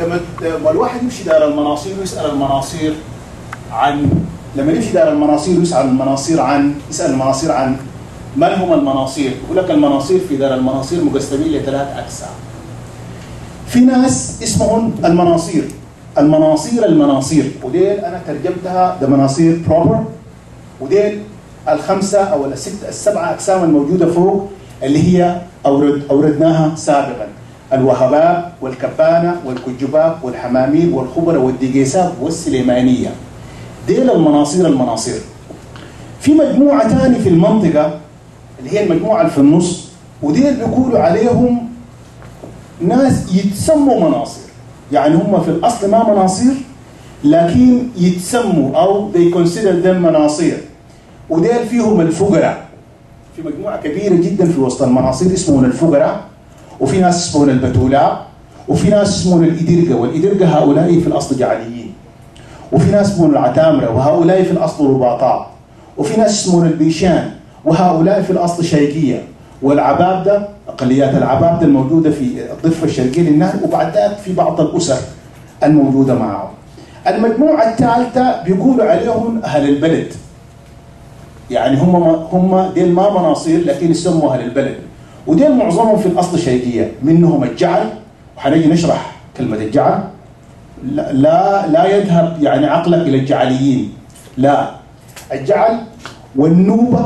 لما الواحد يمشي دار المناصير ويسال المناصير عن لما يمشي دار المناصير ويسال المناصير عن من هم المناصير؟ يقول لك المناصير في دار المناصير مقسمين لثلاث اقسام. في ناس اسمهم المناصير وديل انا ترجمتها ده مناصير بروبر، وديل الخمسه او السبعه اقسام الموجوده فوق اللي هي اوردناها سابقا: الوهباب والكبانه والكجباب والحمامير والخبره والدقيساب والسليمانيه. ديل المناصير. في مجموعه ثانيه في المنطقه اللي هي المجموعه اللي في النص، وديل بيقولوا عليهم ناس يتسموا مناصير، يعني هم في الاصل ما مناصير لكن يتسموا او they consider them مناصير. وديل فيهم الفقراء، في مجموعه كبيره جدا في وسط المناصير اسمهم الفقراء، وفي ناس اسمهم البتولاء، وفي ناس اسمهم الإدرقة، والإدرقة هؤلاء في الأصل جعليين، وفي ناس اسمهم العتامرة وهؤلاء في الأصل رباطاء، وفي ناس اسمهم البيشان وهؤلاء في الأصل شيقية، والعبابدة أقليات العبابدة الموجودة في الضفة الشرقية للنهر، وبعد ذلك في بعض الأسر الموجودة معهم. المجموعة الثالثة بيقولوا عليهم أهل البلد، يعني هم ديل ما مناصير لكن يسموا أهل البلد، وديل معظمهم في الأصل شيقية، منهم الجعل، وحنجي نشرح كلمة الجعل. لا يذهب يعني عقلك إلى الجعليين، لا، الجعل والنوبة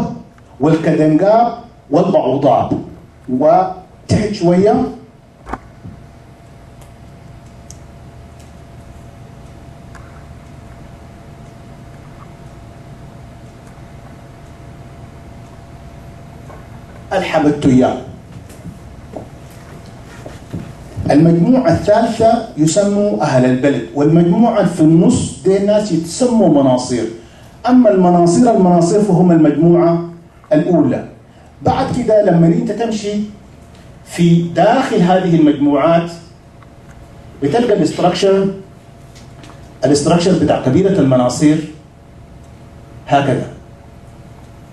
والكدنقاب والبعوضات، وتحت شوية الحمدتويان. المجموعة الثالثة يسموا أهل البلد، والمجموعة في النص دي الناس يتسموا مناصير. أما المناصير فهم المجموعة الأولى. بعد كده لما أنت تمشي في داخل هذه المجموعات بتلقى الاستراكشر بتاع قبيلة المناصير هكذا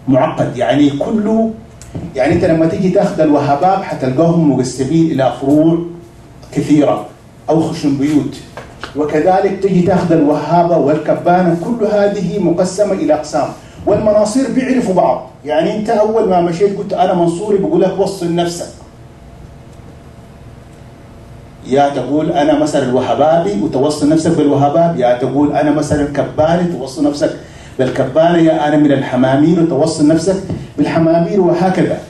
معقد، يعني كله، يعني أنت لما تيجي تاخذ الوهاباب حتلقاهم مقسمين إلى فروع كثيرة أو خشنبيوت، وكذلك تجي تاخذ الوهابة والكبانة، كل هذه مقسمة إلى أقسام. والمناصير بيعرفوا بعض، يعني أنت أول ما مشيت قلت أنا منصوري بقول لك وصل نفسك، يا تقول أنا مثلا الوهابابي وتوصل نفسك بالوهاباب، يا تقول أنا مثلا كباني توصل نفسك بالكبانة، يا أنا من الحمامير وتوصل نفسك بالحمامير، وهكذا.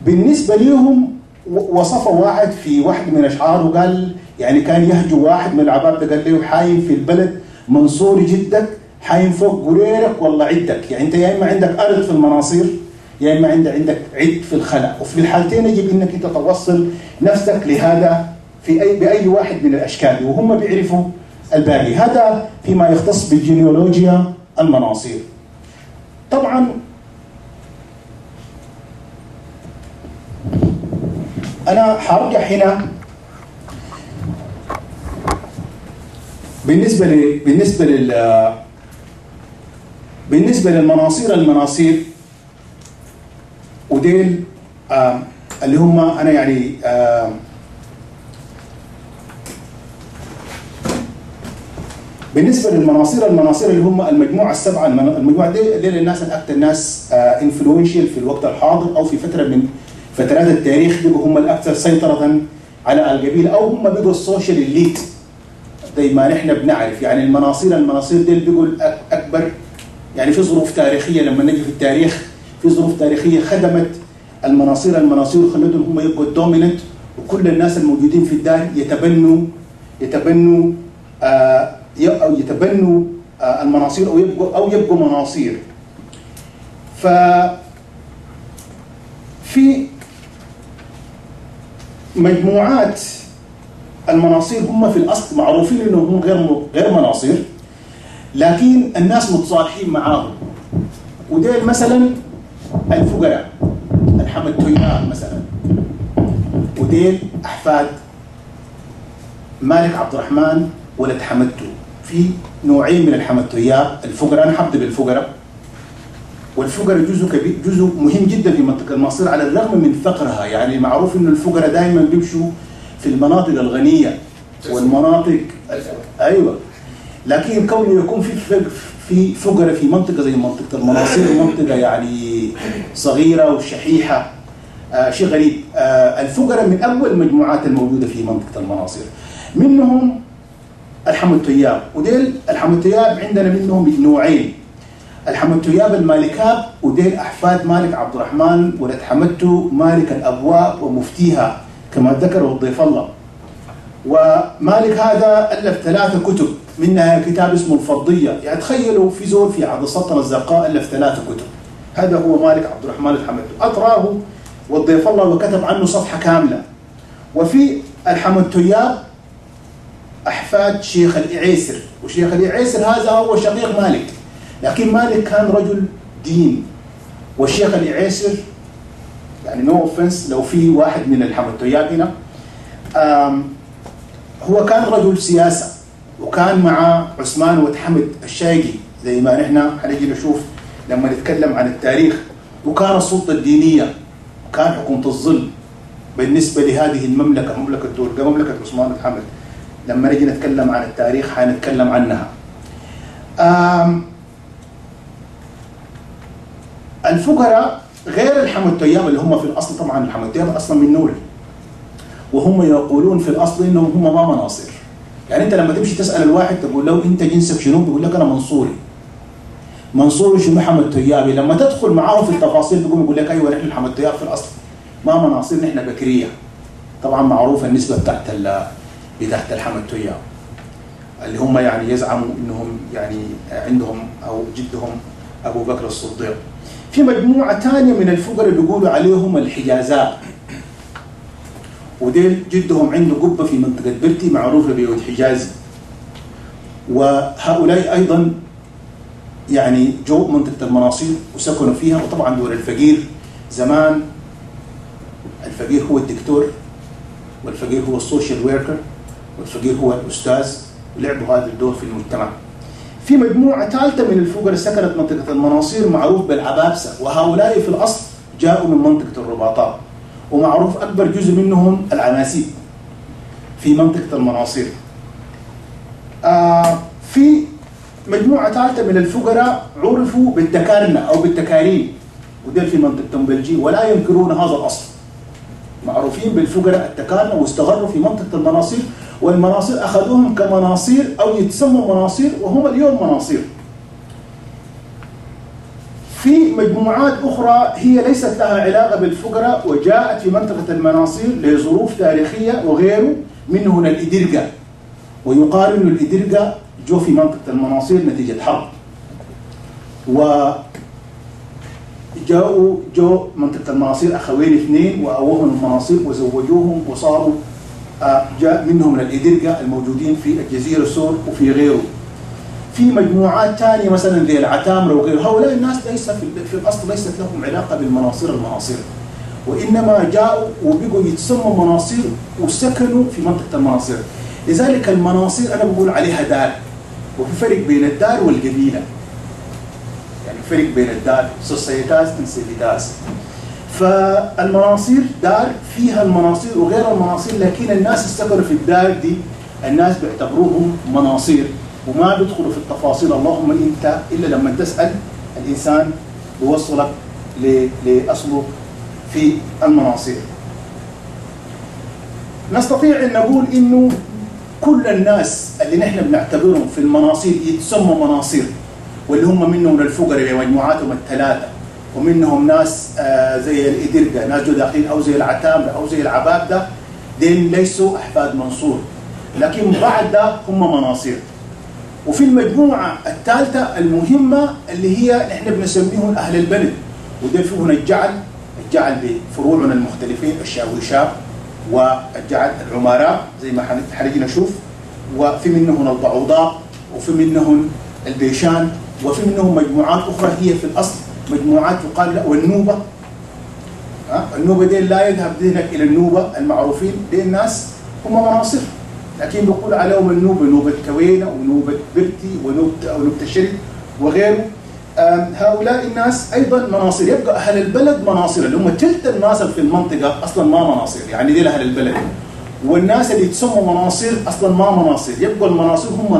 بالنسبة لهم وصف واحد في واحد من أشعاره قال، يعني كان يهجو واحد من العباب ده، قال له حايم في البلد منصوري جدك، حايم فوق قريرك والله عدك، يعني أنت يا إما عندك أرض في المناصير يا إما عندك عد في الخلا، وفي الحالتين يجب أنك أنت توصل نفسك لهذا بأي واحد من الأشكال، وهم بيعرفوا الباقي. هذا فيما يختص بالجينيولوجيا المناصير. طبعا أنا حرجع هنا بالنسبة للمناصير وديل اللي هم أنا يعني بالنسبة للمناصير اللي هم المجموعة السبعة، المجموعة دي الناس الأكثر ناس انفلونشال في الوقت الحاضر أو في فترة من فترات التاريخ، بيبقوا هم الأكثر سيطرة على القبيلة، أو هم بيبقوا السوشيال إليت زي ما نحن بنعرف. يعني المناصير دي بيبقوا أكبر، يعني في ظروف تاريخية لما نجي في التاريخ، في ظروف تاريخية خدمت المناصير خلتهم هم يبقوا الدوميننت، وكل الناس الموجودين في الدار يتبنوا المناصير أو يبقوا مناصير. في مجموعات المناصير هم في الأصل معروفين أنهم غير مناصير، لكن الناس متصالحين معاهم. وديل مثلا الفقراء الحمدتويان مثلا، وديل أحفاد مالك عبد الرحمن ولد حمدتو. في نوعين من الحمدتويان، الفقراء، أنا حبدأ بالفقراء. والفقراء جزء مهم جدا في منطقة المناصير على الرغم من فقرها، يعني معروف إنه الفقراء دائما بيمشوا في المناطق الغنية والمناطق ايوه. لكن كونه يكون في فقراء في منطقه زي منطقه المناصير، منطقه يعني صغيره وشحيحه، شيء غريب. الفقراء من اول المجموعات الموجوده في منطقه المناصير، منهم الحمد-تياب. وديل الحمد-تياب عندنا منهم نوعين، الحمد-تياب المالكاب، وديل احفاد مالك عبد الرحمن ولد حمدته مالك الابواب ومفتيها كما ذكره الضيف الله. ومالك هذا الف 3 كتب، منها كتاب اسمه الفضيه، يعني تخيلوا في زول في عهد السلطنه الزرقاء الف 3 كتب. هذا هو مالك عبد الرحمن الحمدته، اطراه والضيف الله وكتب عنه صفحه كامله. وفي الحمد-تياب احفاد شيخ الإعيسر، وشيخ الإعيسر هذا هو شقيق مالك، لكن مالك كان رجل دين، والشيخ الإعيسر يعني نو اوفنس لو في واحد من الحمد-تياب هنا، هو كان رجل سياسه، وكان مع عثمان وتحمد الشايقي زي ما نحن حنجي نشوف لما نتكلم عن التاريخ. وكان السلطه الدينيه، وكان حكومه الظل بالنسبه لهذه المملكه، مملكه دورقه، مملكه عثمان وتحمد. لما نجي نتكلم عن التاريخ حنتكلم عنها. الفقراء غير الحمد-تياب اللي هم في الاصل، طبعا الحمد-تياب اصلا من نوري، وهم يقولون في الاصل انهم هم ما مناصر. يعني انت لما تمشي تسال الواحد تقول له انت جنسك شنو؟ بيقول لك انا منصوري. منصوري شنو حمد-تيابي؟ لما تدخل معاه في التفاصيل بيقول لك ايوه نحن الحمد-تياب في الاصل ما مناصر، نحن بكريه. طبعا معروفه النسبه بتاعت الحمد-تياب اللي هم يعني يزعموا انهم يعني عندهم او جدهم ابو بكر الصديق. في مجموعه ثانيه من الفقراء بيقولوا عليهم الحجازاء، وديل جدهم عنده قبه في منطقه برتي معروفه بيود حجازي. وهؤلاء ايضا يعني جو منطقه المناصير وسكنوا فيها. وطبعا دور الفقير زمان، الفقير هو الدكتور، والفقير هو السوشيال وركر، والفقير هو الاستاذ، ولعبوا هذا الدور في المجتمع. في مجموعه ثالثه من الفقراء سكنت منطقه المناصير معروف بالعبابسه، وهؤلاء في الاصل جاءوا من منطقه الرباطات، ومعروف اكبر جزء منهم العناسيب في منطقه المناصير. في مجموعه ثالثه من الفقراء عرفوا بالتكارنه او بالتكارين، وده في منطقه تنبلجي، ولا ينكرون هذا الاصل. معروفين بالفقراء التكارنه، واستغروا في منطقه المناصير، والمناصير اخذوهم كمناصير او يتسموا مناصير، وهم اليوم مناصير. في مجموعات اخرى هي ليست لها علاقه بالفقراء، وجاءت في منطقه المناصير لظروف تاريخيه وغيره، منهم الإدرقة. ويقال ان الإدرقة جو في منطقه المناصير نتيجه حرب، جو منطقه المناصير اخوين 2 واووهم المناصير وزوجوهم وصاروا جاء منهم الإدرقة الموجودين في الجزيره سور وفي غيره. في مجموعات ثانيه مثلا زي العتامره وغيره، هؤلاء الناس ليس في الاصل ليست لهم علاقه بالمناصير المناصير، وانما جاءوا وبقوا يتسموا مناصير وسكنوا في منطقه المناصير. لذلك المناصير انا بقول عليها دار، وفي فرق بين الدار والقبيله. يعني فرق بين الدار، سوسيتاس انسيفيتاس. فالمناصير دار فيها المناصير وغير المناصير، لكن الناس السكنوا في الدار دي الناس بيعتبروهم مناصير، وما بيدخلوا في التفاصيل. اللهم انت الا لما تسال الانسان بيوصلك لاصله في المناصير. نستطيع ان نقول انه كل الناس اللي نحن بنعتبرهم في المناصير يتسموا مناصير، واللي هم منهم الفقراء مجموعاتهم ال3، ومنهم ناس زي الإدرقة، ناس جو داخلين او زي العتامرة او زي العبابدة، دين ليسوا احفاد منصور، لكن بعد ده هم مناصير. وفي المجموعة الثالثة المهمة اللي هي نحن بنسميهم أهل البلد، وده فيهم الجعل بفروعنا المختلفين، الشاويشاب والجعل العمراء زي ما حنجي نشوف، وفي منهم البعوضاء، وفي منهم البيشان، وفي منهم مجموعات أخرى هي في الأصل مجموعات يقال لا، والنوبة. النوبة دي لا يذهب ذهنك إلى النوبة المعروفين، دي الناس هم مناصر، لكن بيقول عليهم النوبة، نوبة كوينة ونوبة برتي ونوبة الشرق وغيره. هؤلاء الناس أيضا مناصر. يبقى أهل البلد مناصر، اللي هم تلت الناس في المنطقة أصلا ما مناصر، يعني دي أهل البلد. والناس اللي تسموا مناصير اصلا ما مناصير، يبقى المناصير هم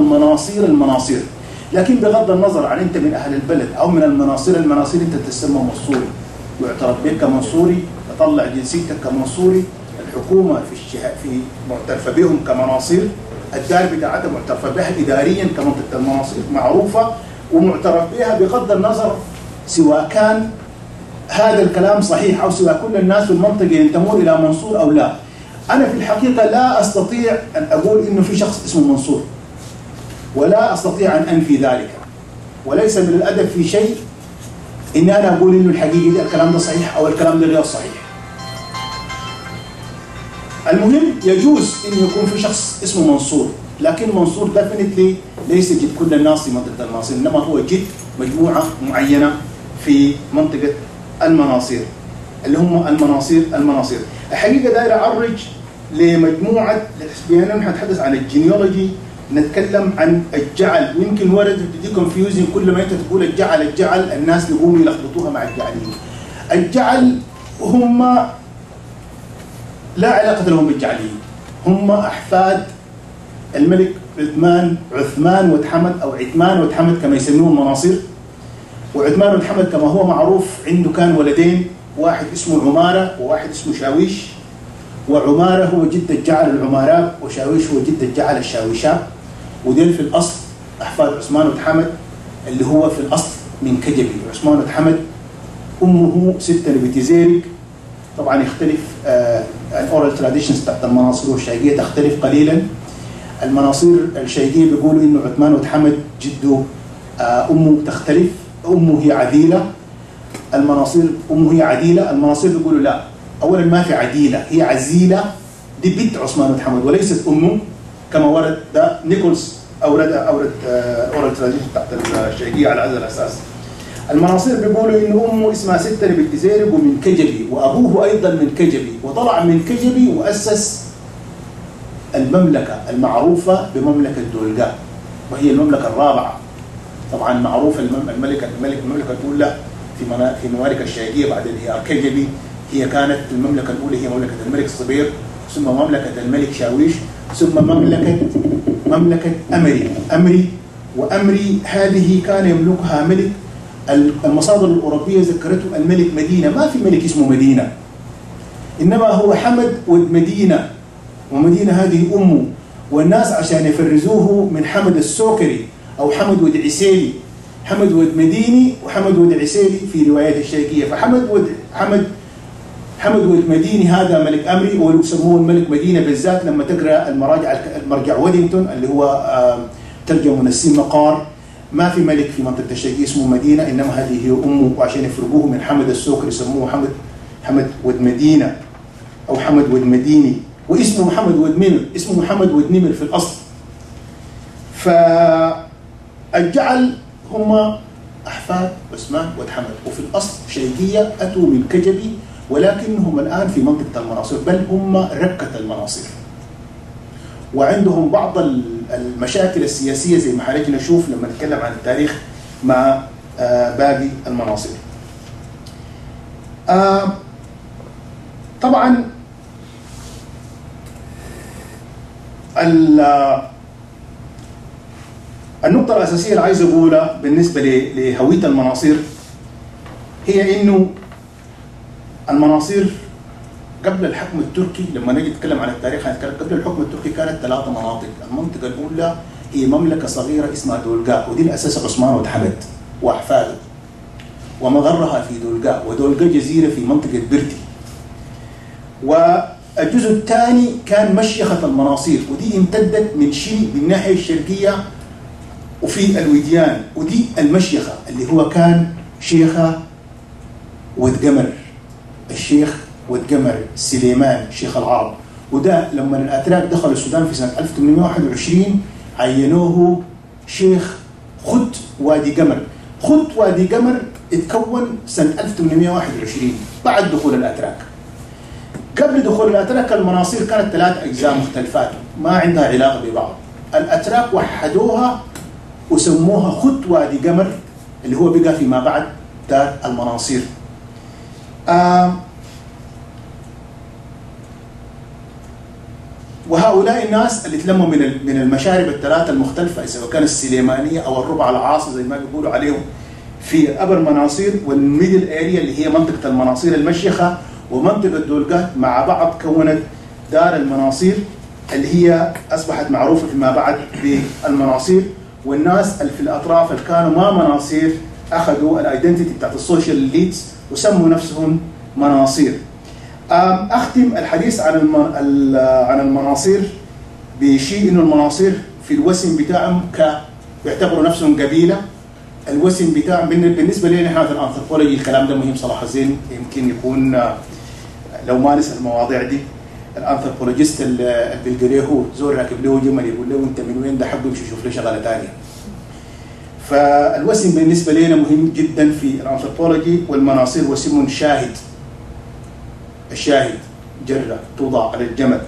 المناصير. لكن بغض النظر عن انت من اهل البلد او من المناصير انت تسمى منصوري، يعترف بك كمنصوري، تطلع جنسيتك كمنصوري، الحكومه في معترفه بهم كمناصير، الدار بتاعتها معترفه بها اداريا كمنطقه المناصير معروفه ومعترف بها بغض النظر سواء كان هذا الكلام صحيح او سواء كل الناس في المنطقه ينتمون الى منصور او لا. انا في الحقيقه لا استطيع ان اقول انه في شخص اسمه منصور، ولا استطيع ان انفي ذلك، وليس من الادب في شيء ان انا اقول انه الحقيقه الكلام ده صحيح او الكلام ده غير صحيح. المهم يجوز ان يكون في شخص اسمه منصور، لكن منصور ديفينتلي ليس جد كل الناس في منطقه المناصير، انما هو جد مجموعه معينه في منطقه المناصير اللي هم المناصير. الحقيقه داير اعرج لمجموعه بما اننا نتحدث عن الجينيولوجي نتكلم عن الجعل، ويمكن ورد دي كونفيوزنج كل ما انت تقول الجعل الناس يقوموا يلخبطوها مع الجعليين. الجعل هم لا علاقه لهم بالجعليين، هم احفاد الملك عثمان وتحمد او عثمان وتحمد كما يسموه المناصير. وعثمان وتحمد كما هو معروف عنده كان ولدين، واحد اسمه عماره وواحد اسمه شاويش، وعماره هو جد الجعل العمارات وشاويش هو جد الجعل الشاويشات، ودين في الاصل احفاد عثمان وتحمد اللي هو في الاصل من كجبي. عثمان وتحمد امه ستة بنت زيرك، طبعا يختلف الاورال تراديشنز تحت المناصير والشيقيه تختلف قليلا. المناصير الشيقيه بيقولوا انه عثمان وتحمد جده امه تختلف، امه هي عديله، المناصير امه هي عديله، المناصير بيقولوا لا، اولا ما في عديله، هي عزيله، دي بنت عثمان وتحمد وليست امه كما ورد. ده نيكولز اورد اورال تراديشن تحت الشيقيه على هذا الاساس. المناصير بيقولوا انه امه اسمها ستة بنت زيرق ومن كجبي، وابوه ايضا من كجبي، وطلع من كجبي واسس المملكه المعروفه بمملكه دولقاء، وهي المملكه الرابعه. طبعا معروف المملكه الاولى في ممالك الشيقيه بعد انهيار كجبي هي كانت المملكه الاولى هي مملكه الملك صبير، ثم مملكه الملك شاويش، ثم مملكه امري. وامري هذه كان يملكها ملك، المصادر الاوروبيه ذكرته الملك مدينه، ما في ملك اسمه مدينه، انما هو حمد ود مدينه، ومدينه هذه امه، والناس عشان يفرزوه من حمد السوكري او حمد ود عسيلي، حمد ود مديني وحمد ود عسيلي في روايات الشيقيه. فحمد ود مديني هذا ملك امري، ويسموه الملك مدينه بالذات لما تقرا المرجع ودينغتون اللي هو ترجمه من السين مقار، ما في ملك في منطقه الشيقيه اسمه مدينه، انما هذه هي امه، وعشان يفرقوه من حمد السوكري يسموه حمد ود مدينه او حمد ود مديني، واسمه محمد ود نمر، اسمه محمد ود نمر في الاصل. فالجعل هم احفاد عثمان وتحمد، وفي الاصل شيقيه اتوا من كجبي، ولكنهم الان في منطقه المناصير، بل هم ركه المناصير، وعندهم بعض المشاكل السياسيه زي ما حنجي نشوف لما نتكلم عن التاريخ مع باقي المناصير. طبعا النقطة الأساسية اللي عايز أقولها بالنسبة لهوية المناصير هي إنه المناصير قبل الحكم التركي، لما نجي نتكلم عن التاريخ هنتكلم قبل الحكم التركي كانت 3 مناطق. المنطقة الأولى هي مملكة صغيرة اسمها دولقاء، ودي الأساس عثمان وتحمد وأحفاده، ومغرها في دولقاء، ودولقاء جزيرة في منطقة برتي. والجزء الثاني كان مشيخة المناصير، ودي امتدت من شيء بالناحية الشرقية وفي الوديان، ودي المشيخة اللي هو كان شيخة ود قمر، الشيخ ود قمر سليمان شيخ العرب. وده لما الأتراك دخلوا السودان في سنة 1821 عينوه شيخ خط وادي قمر. خط وادي قمر اتكون سنة 1821 بعد دخول الأتراك. قبل دخول الأتراك المناصير كانت 3 أجزاء مختلفات ما عندها علاقة ببعض. الأتراك وحدوها وسموها خط وادي قمر اللي هو بقى فيما بعد دار المناصير. وهؤلاء الناس اللي تلموا من المشارب الثلاثه المختلفه، سواء كان السليمانيه او الربع العاصي زي ما بيقولوا عليهم في ابر مناصير، والميدل اريا اللي هي منطقه المناصير المشيخه ومنطقه دولقات مع بعض كونت دار المناصير اللي هي اصبحت معروفه فيما بعد بالمناصير. والناس اللي في الاطراف اللي كانوا ما مناصير اخذوا الايدنتيتي بتاعت السوشيال ليدز وسموا نفسهم مناصير. اختم الحديث عن المناصير بشيء انه المناصير في الوسم بتاعهم بيعتبروا نفسهم قبيله. الوسم بتاعهم بالنسبه لنا نحن في الانثروبولوجي الكلام ده مهم صراحه زين، يمكن يكون لو ما نسال المواضيع دي الانثروبولوجيست اللي بيلقى له زور راكب له جمل يقول له انت من وين ده حقه يمشي يشوف له شغله ثانيه. فالوسم بالنسبه لنا مهم جدا في الانثروبولوجي، والمناصير وسم شاهد. الشاهد جره توضع على الجمل،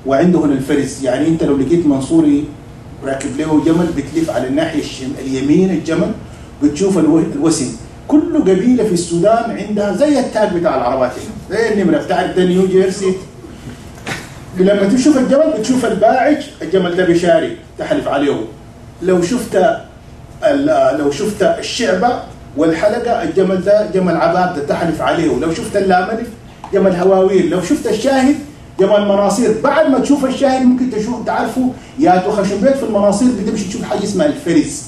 وعنده هنا الفرز، يعني انت لو لقيت منصوري راكب له جمل بتلف على الناحيه اليمين الجمل بتشوف الوسم. كل قبيله في السودان عندها زي التاج بتاع العربات، زي النمره بتاعت ده نيو جيرسي. لما تشوف الجمل بتشوف الباعج، الجمل ده بشاري تحلف عليه. لو شفت الشعبه والحلقه الجمل ده جمل عباب ده تحلف عليه. لو شفت اللاملف جمل هواويل. لو شفت الشاهد جمل مناصير. بعد ما تشوف الشاهد ممكن تعرفوا يا تخشن بيت في المناصير بتمشي تشوف حاجه اسمها الفرز.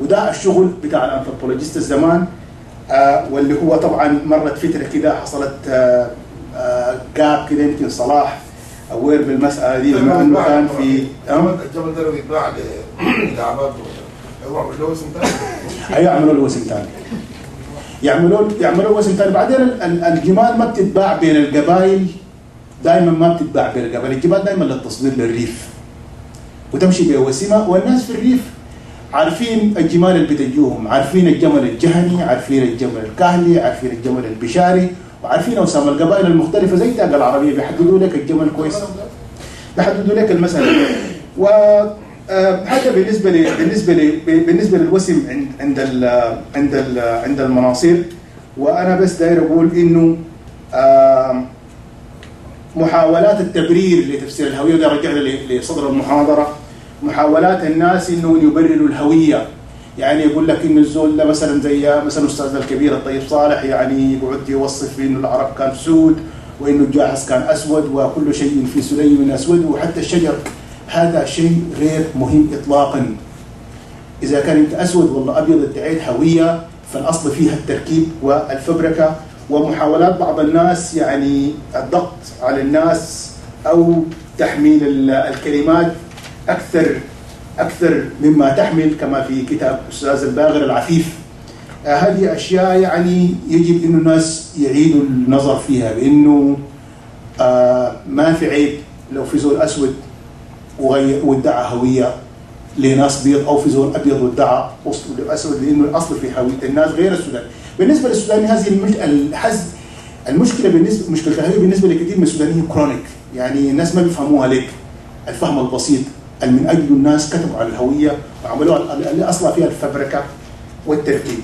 وده الشغل بتاع الانثروبولوجيست الزمان، واللي هو طبعا مرت فتره كده حصلت جاب كده، يمكن صلاح اوير بالمساله دي بما انه كان في الجبل ده لو يتباع لعباد يعملوا له وسم ثاني. هيعملوا له وسم ثاني، يعملوا وسم ثاني. بعدين الجمال ما بتتباع بين القبائل، دائما ما بتتباع بين القبائل. الجمال دائما للتصدير للريف وتمشي بوسيمه، والناس في الريف عارفين الجمال اللي بتجوهم، عارفين الجمل الجهني، عارفين الجمل الكهلي، عارفين الجمل البشاري، وعارفين اوسام القبائل المختلفه زي تاج العربيه، بيحددوا لك الجمل كويس، بيحددوا لك المساله. وهذا بالنسبه للوسم عند المناصير. وانا بس داير اقول انه محاولات التبرير لتفسير الهويه، وده رجعنا لصدر المحاضره، محاولات الناس انه يبرروا الهويه. يعني يقول لك ان الزول ده مثلا زي مثلا استاذنا الكبير الطيب صالح، يعني يقعد يوصف انه العرب كان سود، وانه الجاحظ كان اسود، وكل شيء في سليم اسود، وحتى الشجر. هذا شيء غير مهم اطلاقا. اذا كان انت اسود ولا ابيض ادعيت هويه، فالاصل فيها التركيب والفبركه. ومحاولات بعض الناس يعني الضغط على الناس او تحميل الكلمات أكثر مما تحمل، كما في كتاب أستاذ الباغر العفيف. هذه أشياء يعني يجب أن الناس يعيدوا النظر فيها، بأنه ما في عيب لو في زول أسود وادعى هوية لناس بيض، أو في زول أبيض وادعى أسود، لأنه الأصل في هوية الناس غير السودان. بالنسبة للسوداني هذه المشكلة مشكلة الهوية بالنسبة لكثير من السودانيين كرونيك، يعني الناس ما بيفهموها لك الفهم البسيط من أجل الناس كتبوا على الهوية وعملوها اللي أصلا فيها الفبركة والتركيب.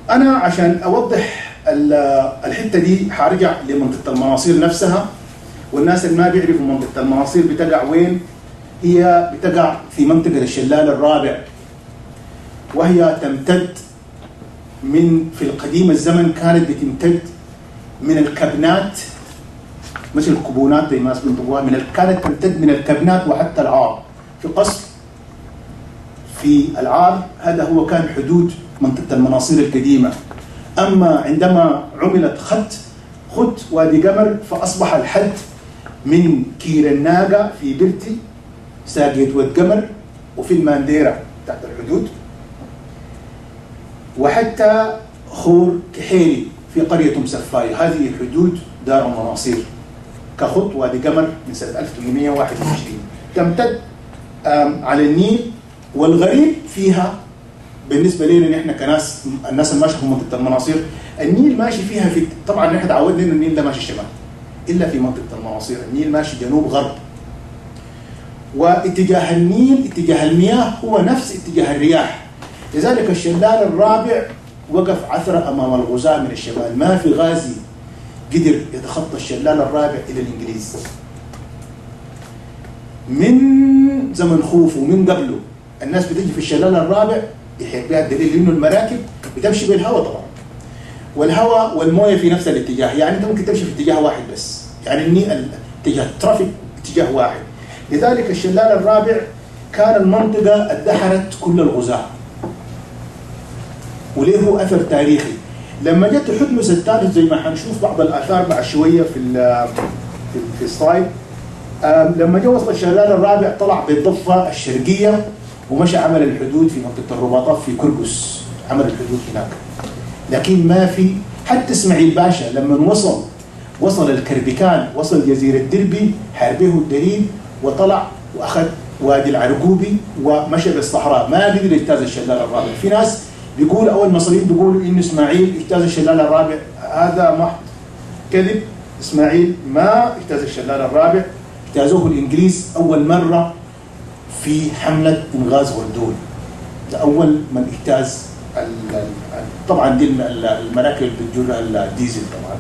أنا عشان أوضح الحتة دي حارجع لمنطقة المناصير نفسها. والناس اللي ما بيعرفوا منطقة المناصير بتقع وين، هي بتقع في منطقة الشلال الرابع، وهي تمتد في القديم الزمن كانت بتمتد من الكبنات، مش الكبونات زي ما الناس بينطقوها، كانت تمتد من الكبنات وحتى العار. في قصر في العار، هذا هو كان حدود منطقة المناصير القديمة. أما عندما عملت خط وادي قمر، فأصبح الحد من كير الناقة في برتي، ساقية واد قمر، وفي المانديرة تحت الحدود، وحتى خور كحيلي في قرية مسفاي. هذه حدود دار المناصير كخط وادي قمر من سنة 1821 تمتد على النيل. والغريب فيها بالنسبة لنا نحن كناس، الناس اللي ماشية في منطقة المناصير، النيل ماشي فيها طبعا نحن تعودنا إنه النيل ده ماشي شمال، إلا في منطقة المناصير النيل ماشي جنوب غرب. واتجاه النيل اتجاه المياه هو نفس اتجاه الرياح، لذلك الشلال الرابع وقف عثرة أمام الغزاة من الشمال. ما في غازي قدر يتخطى الشلال الرابع إلى الإنجليز. من زمن خوفو ومن قبله الناس بتجي في الشلال الرابع يحيط بها الدليل إنه المراكب بتمشي بالهواء طبعا، والهواء والمويه في نفس الاتجاه، يعني انت ممكن تمشي في اتجاه واحد بس، يعني اتجاه الترافيك اتجاه واحد. لذلك الشلال الرابع كان المنطقه ادخرت كل الغزاة وله اثر تاريخي. لما جت حتمس الثالث زي ما حنشوف بعض الاثار بعد شويه في السلايد، لما جاء وصل الشلال الرابع طلع بالضفه الشرقيه ومشى عمل الحدود في منطقه الرباطات في كركس، عمل الحدود هناك. لكن ما في حتى اسماعيل باشا لما وصل الكربكان، وصل جزيره دربي، حاربه الدليل وطلع واخذ وادي العرقوبي ومشى بالصحراء، ما قدر يجتاز الشلال الرابع. في ناس بيقول اول مصريين بيقولوا انه اسماعيل اجتاز الشلال الرابع، هذا محض كذب. اسماعيل ما اجتاز الشلال الرابع، اجتازوه الانجليز اول مره في حمله انغاز غردون. ده اول من اجتاز طبعا دي المراكب اللي بتجر الديزل طبعا.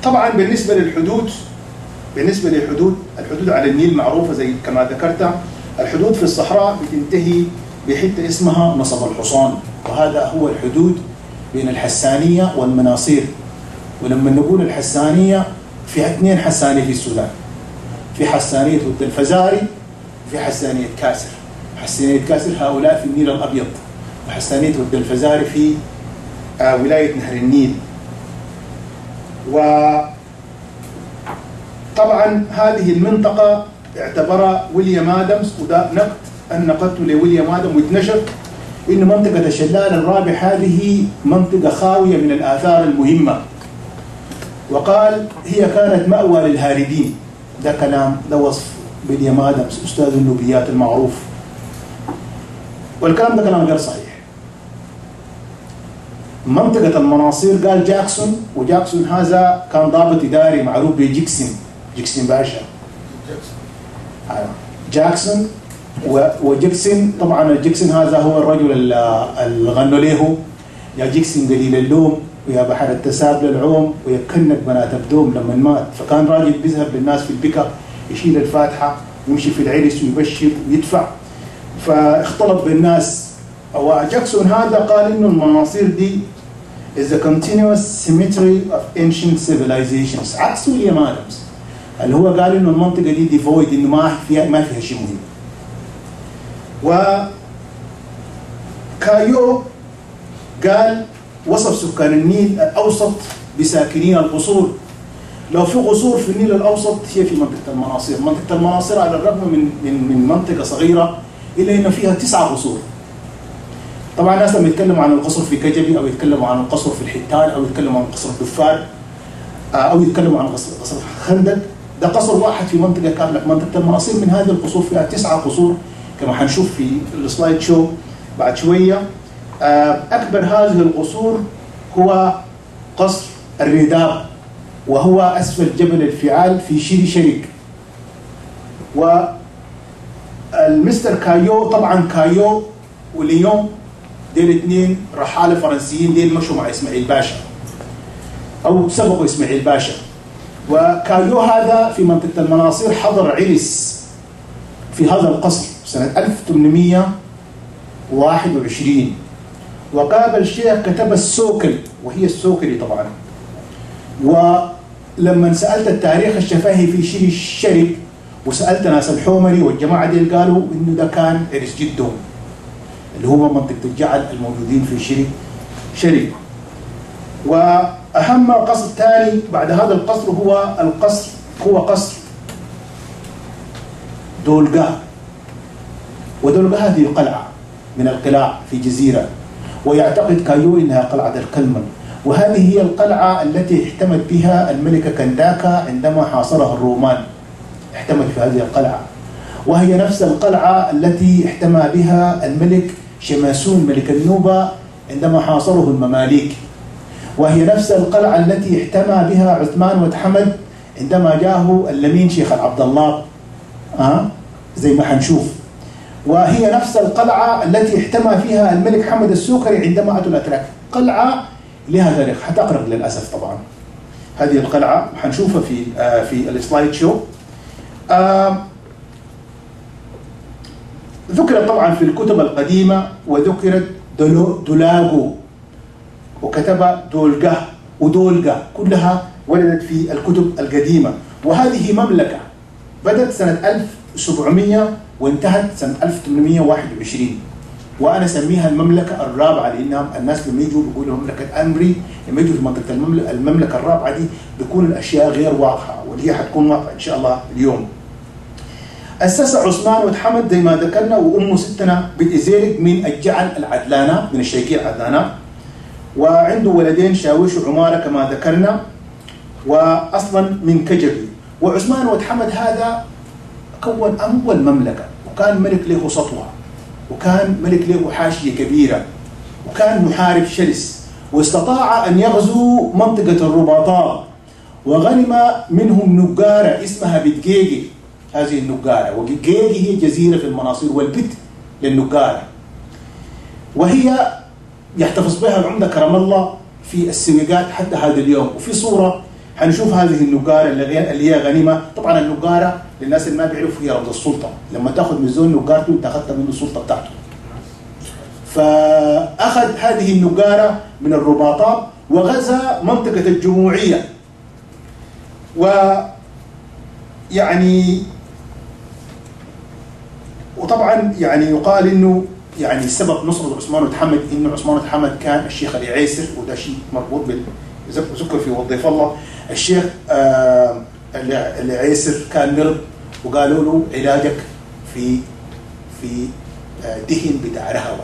طبعا بالنسبه للحدود، الحدود على النيل معروفه زي كما ذكرت. الحدود في الصحراء بتنتهي بحته اسمها نصب الحصان، وهذا هو الحدود بين الحسانيه والمناصير. ولما نقول الحسانيه فيها 2 حسانيه في السودان، في حسانيه ود الفزاري وفي حسانيه كاسر. حسانيه كاسر هؤلاء في النيل الابيض، وحسانيه ود الفزاري في ولايه نهر النيل. وطبعا هذه المنطقه اعتبرها ويليام ادمز، وده نقد أن نقدته لويليام ادم واتنشر ان منطقه الشلال الرابع هذه منطقه خاويه من الاثار المهمه، وقال هي كانت مأوى للهاربين. ده كلام، ده وصف ويليام ادمز استاذ النوبيات المعروف، والكلام ده كلام غير صحيح. منطقة المناصير قال جاكسون، وجاكسون هذا كان ضابط إداري معروف بجيكسون باشا. جاكسون وجيكسون، طبعا الجيكسون هذا هو الرجل اللي غنوا له يا جيكسون قليل اللوم ويا بحر التساب للعوم ويكنك بنات بدوم لما مات. فكان راجل بيذهب للناس في البكا يشيل الفاتحة ويمشي في العرس ويبشر ويدفع، فاختلط بالناس. وجاكسون هذا قال انه المناصير دي is a continuous symmetry of ancient civilizations، عكس ويليام ادمز اللي هو قال انه المنطقه دي devoid، انه ما فيها شيء مهم. وكايو قال وصف سكان النيل الاوسط بساكنين القصور. لو في قصور في النيل الاوسط هي في منطقه المناصير. منطقه المناصير على الرغم من منطقه صغيره الا انه فيها 9 قصور. طبعا الناس لما يتكلموا عن القصر في كجبي او يتكلموا عن القصر في الحيتان او يتكلموا عن قصر الدفار او يتكلموا عن قصر خندق، ده قصر واحد في منطقه كامله. منطقه المناصير من هذه القصور فيها 9 قصور كما حنشوف في السلايد شو بعد شويه. اكبر هذه القصور هو قصر الرداب، وهو اسفل جبل الفعال في شيري شريك. والمستر كايو، طبعا كايو وليون ديل 2 رحاله فرنسيين، ديل مشوا مع اسماعيل باشا او سبقوا اسماعيل باشا. وكايو هذا في منطقه المناصير حضر عرس في هذا القصر سنه 1821، وقابل شيخ كتب السوكل، وهي السوكلي طبعا. ولما سالت التاريخ الشفاهي في شيري الشرك وسالت ناس الحومري والجماعه دي قالوا انه ده كان عرس جدهم اللي هو منطقة الجعل الموجودين في شريك. وأهم قصر ثاني بعد هذا القصر هو قصر دولغا. ودولغا هذه قلعة من القلاع في جزيرة، ويعتقد كايو إنها قلعة الكلمن، وهذه هي القلعة التي احتمت بها الملكة كنداكا عندما حاصرها الرومان. احتمت في هذه القلعة، وهي نفس القلعة التي احتمى بها الملك شماسون ملك النوبة عندما حاصره المماليك، وهي نفس القلعة التي احتمى بها عثمان وتحمد عندما جاءه اللمين شيخ عبد الله زي ما حنشوف. وهي نفس القلعة التي احتمى فيها الملك حمد السوكري عندما أتوا الأتراك. قلعة لها تاريخ حتقرب للأسف طبعا. هذه القلعة حنشوفها في السلايد شو. ذكرت طبعا في الكتب القديمة، وذكرت دولاغو وكتب دولغا ودولغا، كلها وردت في الكتب القديمة. وهذه مملكة بدأت سنة 1700 وانتهت سنة 1821، وأنا أسميها المملكة الرابعة، لأن الناس لما يجوا بيقولوا مملكة أمري، لما يجوا في منطقة المملكة الرابعة دي بيكون الأشياء غير واضحة، واللي هي حتكون واضحة إن شاء الله اليوم. أسس عثمان ولد حمد زي ما ذكرنا، وأمه ستنا بإزيلك من الجعل العدلانة، من الشيكية العدلانة، وعنده ولدين شاويش وعمارة كما ذكرنا، وأصلا من كجبي. وعثمان ولد حمد هذا كون أول مملكة، وكان ملك له سطوة، وكان ملك له حاشية كبيرة، وكان محارب شرس، واستطاع أن يغزو منطقة الرباطات، وغنم منهم نقارة اسمها بتجيجي. هذه النقارة، وجيجي هي جزيرة في المناصير، والبت للنقارة، وهي يحتفظ بها العمدة كرم الله في السويقات حتى هذا اليوم. وفي صورة حنشوف هذه النقارة اللي هي غنيمة. طبعا النقارة للناس اللي ما بيعرفوا هي رمز السلطة، لما تاخذ من زول نقارته انت اخذت منه السلطة بتاعته. فأخذ هذه النقارة من الرباطات وغزا منطقة الجموعية. وطبعا يقال انه سبب نصرة عثمان ولد حمد انه عثمان ولد حمد كان الشيخ العيسر، وده شيء مربوط ذكر في وظيفة الله. الشيخ العيسر كان مرض، وقالوا له علاجك في دهن بتاع رهوة،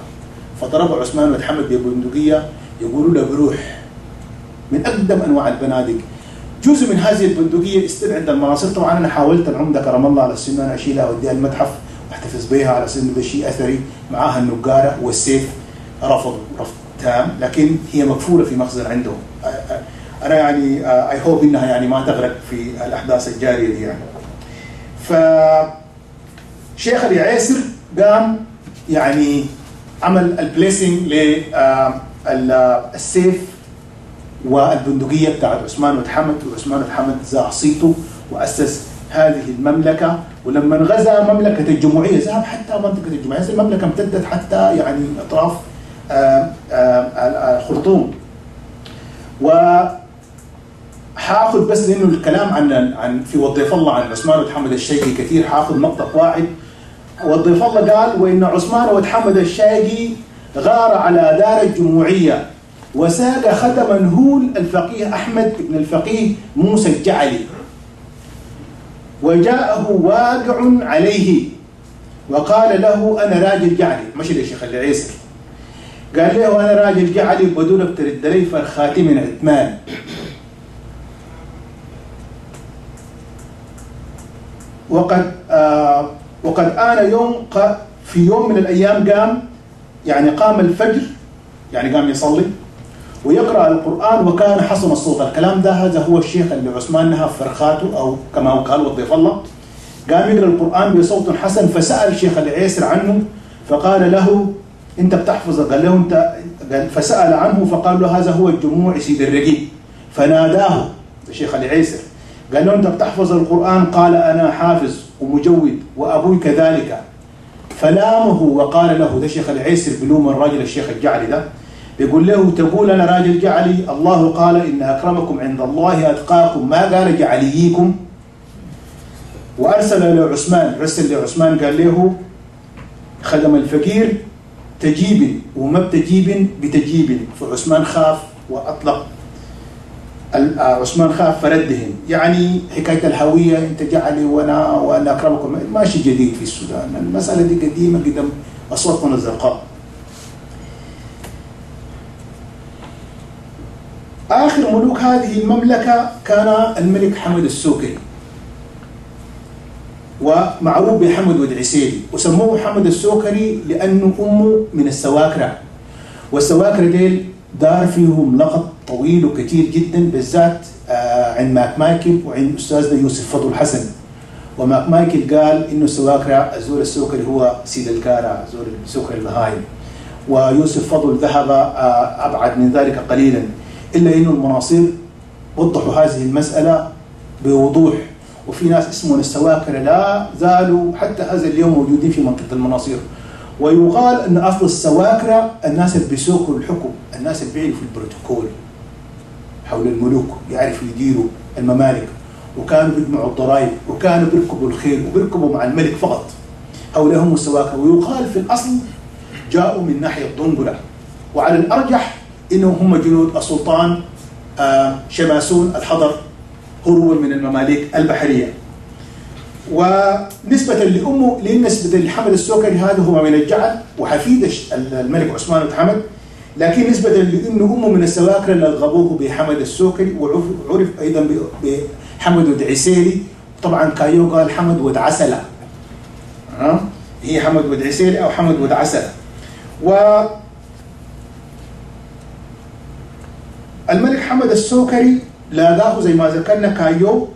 فضرب عثمان ولد حمد ببندقية يقولوا له بروح، من أقدم أنواع البنادق. جزء من هذه البندقية استدعى عند المناصير. طبعا أنا حاولت العمدة كرم الله على السن أنا أشيلها وأديها المتحف واحتفظ بها على سن ده شيء أثري، معاها النقارة والسيف، رفض تام، لكن هي مقفولة في مخزن عندهم. أنا أي هوب إنها ما تغرق في الأحداث الجارية دي فشيخ العيسر قام عمل البليسنج للسيف والبندقية بتاعت عثمان ولد حمد، وعثمان ولد حمد زاع صيته وأسس هذه المملكة. ولما غزا مملكة الجمهورية ذهب حتى منطقة الجمهورية، هذه المملكة امتدت حتى أطراف الخرطوم. وحاخذ بس لأنه الكلام عن في وظيفة الله عن عثمان ولد حمد الشيقي كثير، حاخذ مقطع واحد. وظيفة الله قال: وإن عثمان ولد حمد الشيقي غار على دار الجمهورية وساق ختما هول الفقيه أحمد بن الفقيه موسى الجعلي، وجاءه واقع عليه وقال له: أنا راجل جعلي. مشي للشيخ العيسر قال له: أنا راجل جعلي بدونك ترد لي فالخاتم من عثمان. وقد آن في يوم من الأيام قام الفجر، قام يصلي ويقرأ القرآن، وكان حسن الصوت. الكلام ده هذا هو الشيخ اللي عثمان نهى فرخاته، أو كما قال وظيف الله، قام يقرأ القرآن بصوت حسن. فسأل الشيخ العيسر عنه فقال له: أنت بتحفظ؟ قال له: أنت. فسأل عنه فقال له: هذا هو الجموع سيد الرقيب. فناداه الشيخ العيسر قال له: أنت بتحفظ القرآن؟ قال: أنا حافظ ومجود وأبوي كذلك. فلامه وقال له، ده الشيخ العيسر بلوم الراجل الشيخ الجعلي ده، بيقول له: تقول أنا راجل جعلي؟ الله قال: إن أكرمكم عند الله أتقاكم، ما قال جعليكم. وأرسل لعثمان قال له: خدم الفقير تجيب وما بتجيب بتجيب. فعثمان خاف وأطلق. عثمان خاف فردهم. حكاية الهوية، أنت جعلي وأنا أكرمكم، ماشي جديد في السودان، المسألة دي قديمة قدم أصواتنا الزرقاء. آخر ملوك هذه المملكة كان الملك حمد السوكري، ومعروف بحمد ولد عسيلي، وسموه حمد السوكري لأنه أمه من السواكرة. والسواكرة ديل دار فيهم لقب طويل وكثير جدا، بالذات عند ماك مايكل وعند أستاذنا يوسف فضل حسن. وماك مايكل قال إنه السواكرة الزول السوكري هو سيد الكارا، زول سوكر البهايم. ويوسف فضل ذهب أبعد من ذلك قليلا، إلا إنه المناصير وضحوا هذه المسألة بوضوح. وفي ناس اسمهم السواكرة لا زالوا حتى هذا اليوم موجودين في منطقة المناصير. ويقال أن أصل السواكرة الناس اللي بيسوكروا الحكم، الناس اللي بيعرفوا البروتوكول حول الملوك، يعرفوا يديروا الممالك، وكانوا بيجمعوا الضرائب، وكانوا بيركبوا الخيل وبيركبوا مع الملك فقط. هؤلاء هم السواكرة. ويقال في الأصل جاءوا من ناحية ضنبلة، وعلى الأرجح إنهم هم جنود السلطان شماسون الحضر هروبا من المماليك البحرية. ونسبة لنسبة لحمد السوكري هذا هو من الجعل وحفيد الملك عثمان بن حمد، لكن نسبة لأنه أمه من السواكرة اللي ألغبوه بحمد السوكري، وعرف أيضا بحمد ود عسيلي. طبعا كايو قال حمد ود عسلة، هي حمد ود عسيلي أو حمد ود عسلة. والملك حمد السوكري لاقاه زي ما ذكرنا كايو.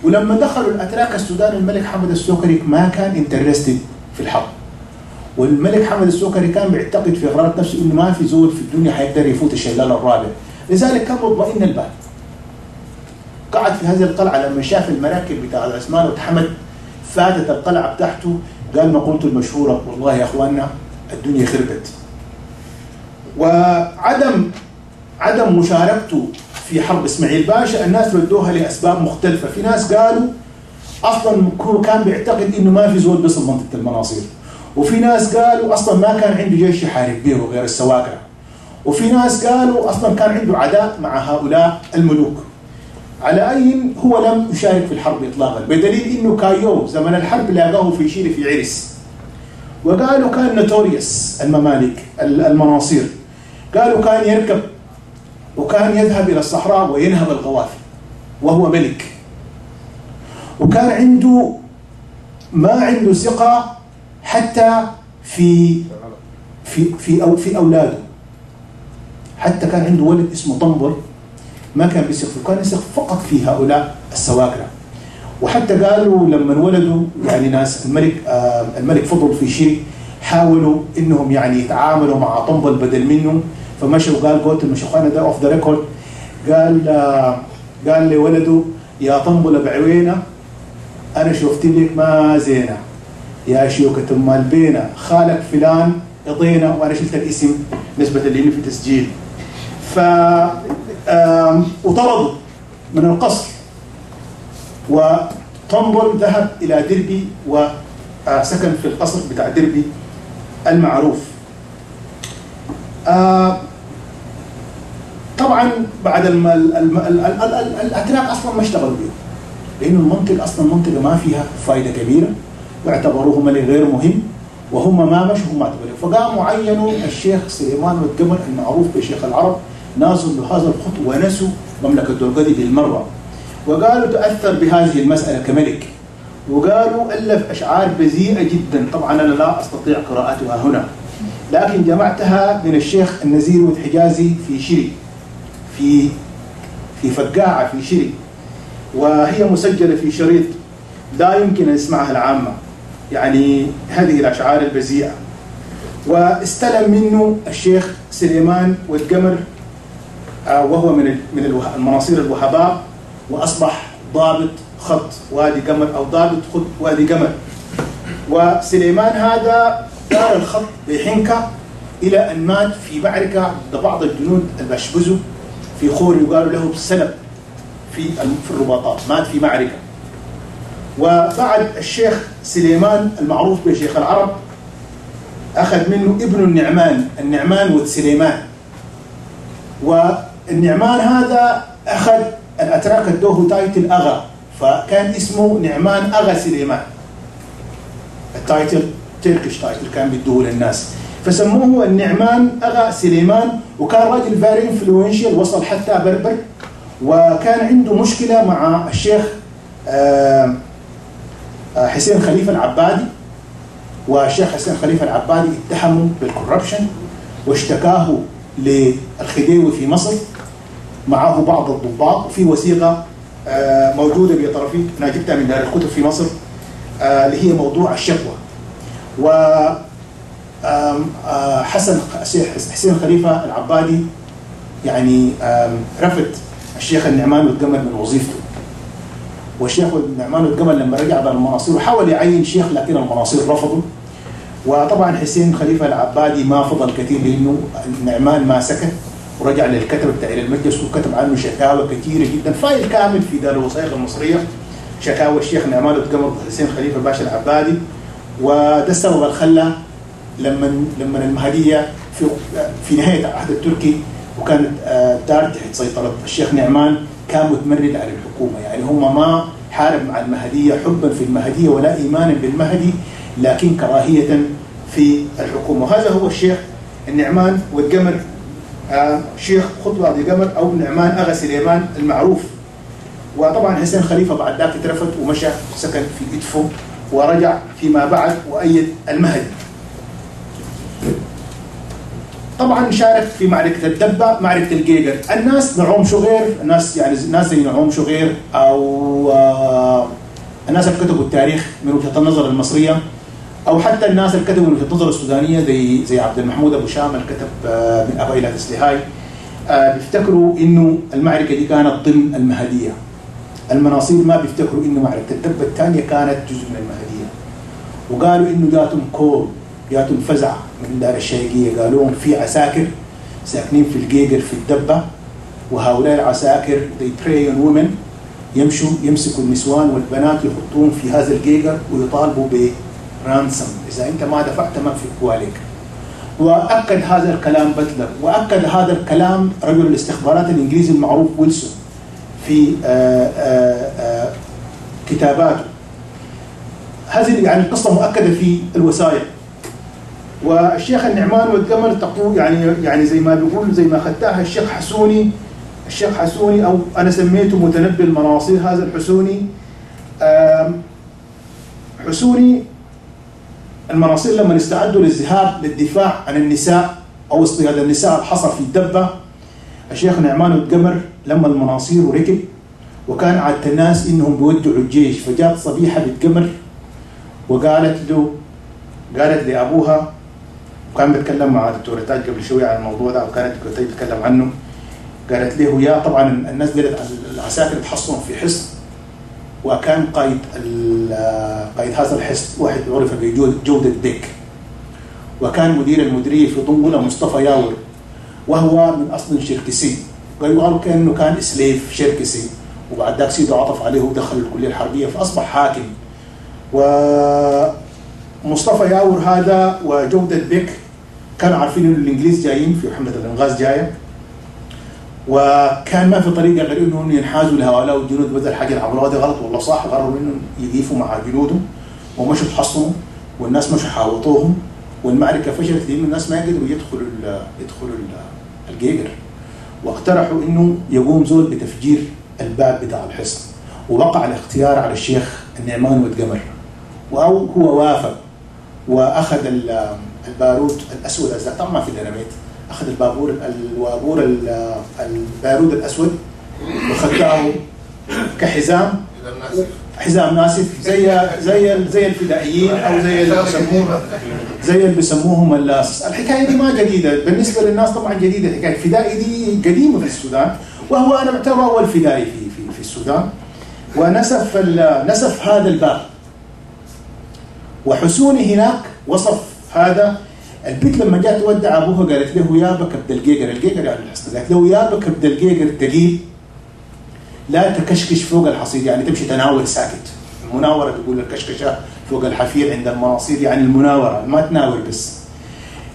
ولما دخلوا الأتراك السودان الملك حمد السوكري ما كان انترستد في الحرب، والملك حمد السوكري كان بيعتقد في غرات نفسه انه ما في زول في الدنيا حيقدر يفوت الشلال الرابع، لذلك كان مطمئن البال. قعد في هذه القلعه لما شاف المراكب بتاع عثمان بن حمد فاتت القلعه بتاعته، قال مقولته المشهوره والله يا اخواننا الدنيا خربت. وعدم مشاركته في حرب اسماعيل باشا الناس ردوها لاسباب مختلفه. في ناس قالوا اصلا كان بيعتقد انه ما في زول بيصل منطقه المناصير، وفي ناس قالوا اصلا ما كان عنده جيش يحارب به غير السواكرة، وفي ناس قالوا اصلا كان عنده عداء مع هؤلاء الملوك. على اي هو لم يشارك في الحرب اطلاقا، بدليل انه كايو زمن الحرب لاقاه في شيري في عرس. وقالوا كان نوتوريوس الممالك المناصير، قالوا كان يركب وكان يذهب الى الصحراء وينهب القوافل وهو ملك، وكان عنده ما عنده ثقة حتى في اولاده. حتى كان عنده ولد اسمه طنبر ما كان بيثق فيه، كان يثق فقط في هؤلاء السواكرة. وحتى قالوا لما ولدوا يعني ناس الملك فضل في شيء حاولوا انهم يعني يتعاملوا مع طنبل بدل منه، فمشوا قال قلت المشيخانه ده اوف ذا ريكورد، قال لولده يا طنبل بعوينه انا شفت لك ما زينه، يا شيوكة ام البينه خالك فلان اضينا، وانا شلت الاسم نسبه لي في تسجيل. ف وطردوا من القصر، وطنبل ذهب الى دربي وسكن في القصر بتاع دربي المعروف. طبعا بعد الاتراك اصلا ما اشتغلوا بيه، لانه المنطقه اصلا منطقه ما فيها فائده كبيره، واعتبروه ملك غير مهم، وهم ما مشوا هم اعتبروه. فقاموا عينوا الشيخ سليمان والقمر المعروف بشيخ العرب ناصر بهذا الخط، ونسوا مملكه دولقدي بالمره، وقالوا تاثر بهذه المساله كملك، وقالوا الف اشعار بذيئه جدا. طبعا انا لا استطيع قراءتها هنا، لكن جمعتها من الشيخ النزير والحجازي في شري، في فقاعه في شري، وهي مسجله في شريط لا يمكن ان يسمعها العامه، يعني هذه الاشعار البذيئه. واستلم منه الشيخ سليمان والقمر وهو من المناصير الوهباء، واصبح ضابط خط وادي قمر او ضابط خط وادي قمر. وسليمان هذا دار الخط بحنكه الى ان مات في معركه ضد بعض الجنود البشبزو في خور يقال له السلب في الرباطات، مات في معركه. وبعد الشيخ سليمان المعروف بشيخ العرب اخذ منه ابن النعمان والسليمان، والنعمان هذا اخذ الاتراك ادوه تايتل اغا، فكان اسمه نعمان اغا سليمان، التايتل تركش تايتل كان بيدوه للناس، فسموه النعمان اغا سليمان. وكان راجل فيري انفلونشال، وصل حتى بربر، وكان عنده مشكله مع الشيخ حسين خليفه العبادي، والشيخ حسين خليفه العبادي اتهموا بالكوربشن واشتكاه للخديوي في مصر، معه بعض الضباط، وفي وثيقه موجودة بطرفي، أنا جبتها من دار الكتب في مصر، اللي هي موضوع الشكوى. و حسين خليفة العبادي يعني رفض الشيخ النعمان والقمر من وظيفته، والشيخ النعمان والقمر لما رجع بعد المناصير وحاول يعين شيخ لكن المناصير رفضوا. وطبعا حسين خليفة العبادي ما فضل كثير لأنه النعمان ما سكت ورجع للكتب بتاع المجلس وكتب عنه شكاوى كثيرة جدا، فايل كامل في دار الوثائق المصرية، شكاوى الشيخ نعمان والقمر وحسين خليفة باشا العبادي. وده السبب اللي خلى لما المهدية في نهاية العهد التركي وكانت دار تحت سيطرة الشيخ نعمان كان متمرد على الحكومة، يعني هم ما حارب مع المهدية حبا في المهدية ولا إيمانا بالمهدي، لكن كراهية في الحكومة. وهذا هو الشيخ النعمان والقمر، شيخ خطبة أبي قمر أو نعمان أغا سليمان المعروف. وطبعا حسين خليفة بعد ذاك اترفد ومشى سكن في إدفو ورجع فيما بعد وأيد المهدي. طبعا شارك في معركة الدبة، معركة الجيجر. الناس نعوم شغير، الناس يعني ناس زي نعوم شغير أو الناس اللي كتبوا التاريخ من وجهة النظر المصرية، أو حتى الناس اللي كتبوا من وجهة النظر السودانية زي عبد المحمود أبو شام اللي كتب من أبا إلى تسليهاي، بيفتكروا إنه المعركة دي كانت ضمن المهدية. المناصير ما بيفتكروا إنه معركة الدبة الثانية كانت جزء من المهدية، وقالوا إنه جاتهم كول، جاتهم فزع من دار الشيقية، قالوا في عساكر ساكنين في الجيجر في الدبة، وهؤلاء العساكر they prey on women، يمسكوا النسوان والبنات يحطوهم في هذا الجيجر ويطالبوا برانسم، إذا أنت ما دفعت ما نفكوا عليك. وأكد هذا الكلام بتلر، وأكد هذا الكلام رجل الاستخبارات الإنجليزي المعروف ويلسون في كتاباته. هذه يعني القصة مؤكدة في الوثائق. والشيخ النعمان والقمر تقول يعني زي ما بيقول زي ما اخذتها الشيخ حسوني او انا سميته متنبي المناصير. هذا الحسوني حسوني المناصير لما استعدوا للذهاب للدفاع عن النساء او اصطياد النساء الحصر في الدبه، الشيخ نعمان والقمر لما المناصير وركب وكان عادة الناس انهم بيودعوا الجيش، فجاءت صبيحه بالقمر وقالت لابوها، وكان بيتكلم مع دكتور تاج قبل شويه عن الموضوع ده وكانت تتكلم عنه، قالت له يا طبعا الناس دلت العساكر تحصنوا في حصن، وكان قائد هذا الحصن واحد عرف بجودة بيك، وكان مدير المديريه في ضمنه مصطفى ياور وهو من اصل شركسي، قالوا كانه كان سليف شركسي، وبعد ذاك سيده عطف عليه ودخل الكليه الحربيه فاصبح حاكم. ومصطفى ياور هذا وجودة بيك كانوا عارفين انه الانجليز جايين في حمله الانغاز جايه، وكان ما في طريقه غير انهم ينحازوا لهؤلاء الجنود بدل حاجه العملوها دي غلط والله صح، قرروا انهم يقيفوا مع جنودهم ومشوا تحصنوا والناس مشوا حاوطوهم، والمعركه فشلت لان الناس ما قدروا يدخلوا الجيجر، واقترحوا انه يقوم زول بتفجير الباب بتاع الحصن، ووقع الاختيار على الشيخ النعمان والقمر، او هو وافق واخذ البارود الاسود طبعا ما في ديناميت، اخذ البارود الاسود وخدعه كحزام، حزام ناسف زي الفدائيين او زي اللي بيسموهم الحكايه دي ما جديده بالنسبه للناس، طبعا جديده الحكايه، الفدائي دي قديمه في السودان، وهو انا بعتبره اول فدائي في السودان، ونسف هذا الباب. وحسوني هناك وصف هذا البيت لما جاء تودع ابوها قالت له يا بك ابدا الجيجر يعني الحصن، قالت له يا بك ابدا الجيجر تقيل لا تكشكش فوق الحصير، يعني تمشي تناول ساكت، المناوره تقول الكشكشه فوق الحفير عند المناصير، يعني المناوره ما تناول بس،